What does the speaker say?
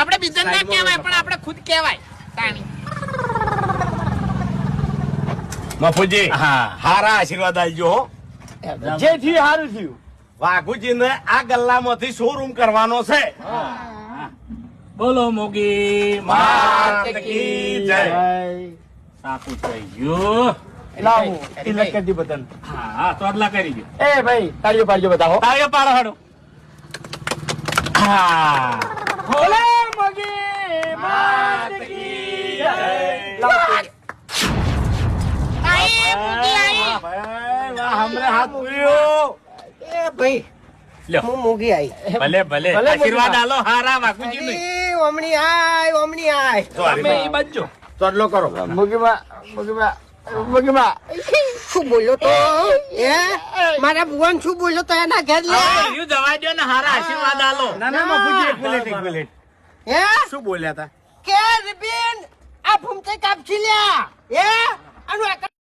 આપણે બીજા ના કહેવાય પણ આપણે ખુદ કહેવાય તાણી મફુજી હા હારા આશીર્વાદ આલજો હો જે થયું સારું થયું. વાઘુજીને આ ગલ્લામાંથી શોરૂમ કરવાનો છે. બોલો મોગી માત કી જય. સાચું થઈ ગયું. લાવો તિલક કરી દી બટન. હા હા તોડલા કરી દો. એ ભાઈ તાળીઓ પાડજો બતાવો. તાળીઓ પાડો હાડો. હા બોલે મગી માત કી જય. લાવો. આઈ મોગી આઈ ભાઈ, વાહ, હમણે હાથ પૂર્યો. એ ભાઈ લ્યો. હું મોગી આઈ ભલે ભલે ભલે આશીર્વાદ આલો હારા વાઘુજી ને. અરે, ઓમણી આય Sorry, તમે ભાઈ. ઈ બચજો. ચોટલો કરો. મગીમાં શું બોલ્યો તો એ મારા ભુવન શું બોલ્યો તો એના ઘેર લે હવે ઈયું જવા દ્યો ને હારા આશીર્વાદ આલો. ના ના મફુજી એક મિનિટ હે શું બોલ્યા હતા? કે રીબીન આ ભૂમતે કાપછી લ્યા હે આનું